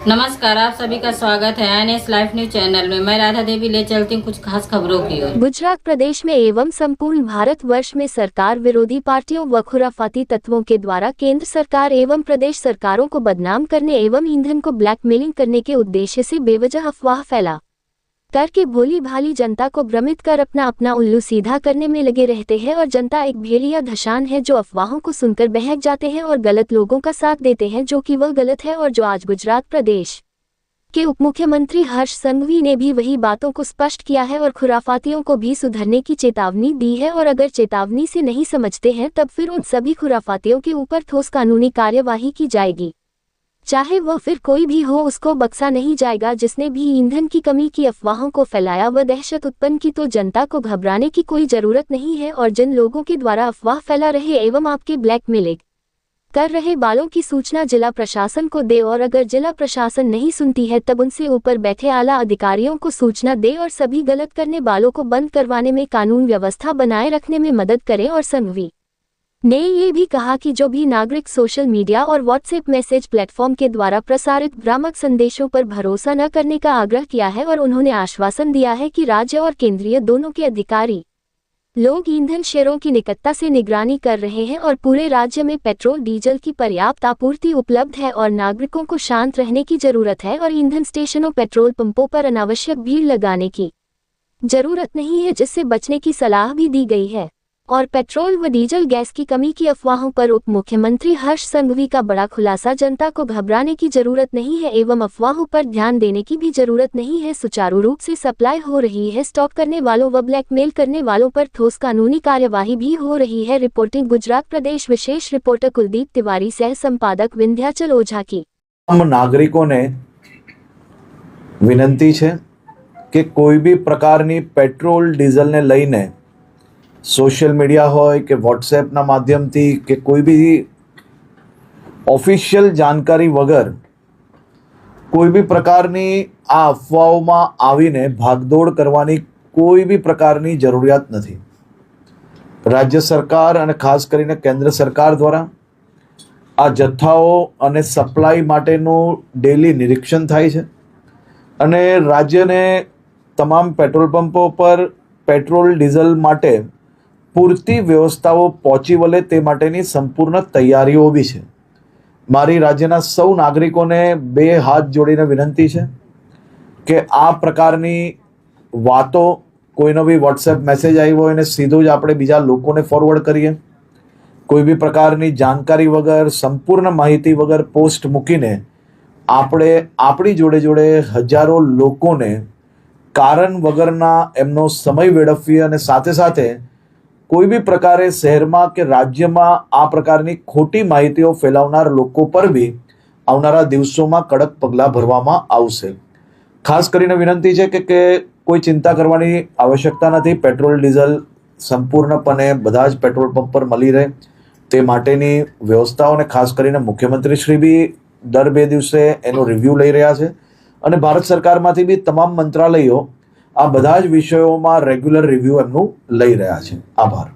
नमस्कार, आप सभी का स्वागत है एनएस लाइव न्यूज चैनल में। मैं राधा देवी ले चलती हूँ कुछ खास खबरों की ओर। गुजरात प्रदेश में एवं संपूर्ण भारतवर्ष में सरकार विरोधी पार्टियों व खुराफाती तत्वों के द्वारा केंद्र सरकार एवं प्रदेश सरकारों को बदनाम करने एवं ईंधन को ब्लैकमेलिंग करने के उद्देश्य से बेवजह अफवाह फैला करके भोली भाली जनता को भ्रमित कर अपना उल्लू सीधा करने में लगे रहते हैं। और जनता एक भेड़िया धशान है जो अफवाहों को सुनकर बहक जाते हैं और गलत लोगों का साथ देते हैं, जो कि वह गलत है और जो आज गुजरात प्रदेश के उप मुख्यमंत्री हर्ष संघवी ने भी वही बातों को स्पष्ट किया है और खुराफातियों को भी सुधरने की चेतावनी दी है। और अगर चेतावनी से नहीं समझते हैं तब फिर उन सभी खुराफातियों के ऊपर ठोस कानूनी कार्यवाही की जाएगी, चाहे वह फिर कोई भी हो, उसको बख्शा नहीं जाएगा। जिसने भी ईंधन की कमी की अफवाहों को फैलाया व दहशत उत्पन्न की, तो जनता को घबराने की कोई जरूरत नहीं है। और जिन लोगों के द्वारा अफवाह फैला रहे एवं आपके ब्लैकमेलिंग कर रहे बालों की सूचना जिला प्रशासन को दे, और अगर जिला प्रशासन नहीं सुनती है तब उनसे ऊपर बैठे आला अधिकारियों को सूचना दे और सभी गलत करने वालों को बंद करवाने में कानून व्यवस्था बनाए रखने में मदद करें। और संघवी ने ये भी कहा कि जो भी नागरिक सोशल मीडिया और व्हाट्सएप मैसेज प्लेटफॉर्म के द्वारा प्रसारित भ्रामक संदेशों पर भरोसा न करने का आग्रह किया है। और उन्होंने आश्वासन दिया है कि राज्य और केंद्रीय दोनों के अधिकारी लोग ईंधन शेयरों की निकटता से निगरानी कर रहे हैं और पूरे राज्य में पेट्रोल डीजल की पर्याप्त आपूर्ति उपलब्ध है और नागरिकों को शांत रहने की जरूरत है। और ईंधन स्टेशनों पेट्रोल पंपों पर अनावश्यक भीड़ लगाने की जरूरत नहीं है, जिससे बचने की सलाह भी दी गई है। और पेट्रोल व डीजल गैस की कमी की अफवाहों पर उप मुख्यमंत्री हर्ष संघवी का बड़ा खुलासा, जनता को घबराने की जरूरत नहीं है एवं अफवाहों पर ध्यान देने की भी जरूरत नहीं है। सुचारू रूप से सप्लाई हो रही है, स्टॉक करने वालों व ब्लैकमेल करने वालों पर ठोस कानूनी कार्यवाही भी हो रही है। रिपोर्टिंग गुजरात प्रदेश विशेष रिपोर्टर कुलदीप तिवारी, सह संपादक विंध्याचल ओझा की। नागरिकों ने विनंती है कि कोई भी प्रकारनी पेट्रोल डीजल ने लईने सोशल मीडिया होय के व्हाट्सएप माध्यम थी के कोई भी ऑफिशियल जानकारी वगर कोई भी प्रकारनी आ अफवाओमां आवीने भागदौड़ करवानी कोई भी प्रकारनी जरूरियात नहीं। राज्य सरकार और खास करीने केंद्र सरकार द्वारा आ जत्थाओ अने सप्लाई माटेनु डेली निरीक्षण थाय छे अने राज्यने तमाम पेट्रोल पंपो पर पेट्रोल डीजल माटे पूरती व्यवस्थाओं पहोंची वळे ते माटेनी संपूर्ण तैयारीओ बी छे। मारी राज्यना सौ नागरिकोने बे हाथ जोड़ीने विनंती छे के आ प्रकारनी वातो कोईनो भी व्हाट्सएप मैसेज आव्यो होय ने सीधो ज आपणे बीजा लोकोने फॉरवर्ड करीए। कोई भी प्रकारनी जानकारी वगर संपूर्ण माहिती वगर पोस्ट मूकीने आपणे आपणी जोड़े जोड़े हजारों लोकोने कारण वगरना एमनो समय वेडफवी अने साथे साथे कोई भी प्रकारे शहर में के राज्य में आ प्रकारनी खोटी माहितीओ फैलावनार लोको पर भी आवनारा दिवसों में कड़क पगला भरवामां आवशे। खास करीने विनंती है कि कोई चिंता करवानी आवश्यकता नहीं। पेट्रोल डीजल संपूर्णपणे बधा ज पेट्रोल पंप पर मळी रहे ते माटेनी व्यवस्थाओं ने खास करीने मुख्यमंत्री श्री भी दर 2 दिवसे एनो रिव्यू लई रह्या छे अने भारत सरकारमांथी भी तमाम मंत्रालयो आ બધા જ વિષયોમાં રેગ્યુલર રિવ્યુ એમનું લઈ રહ્યા છે। આભાર।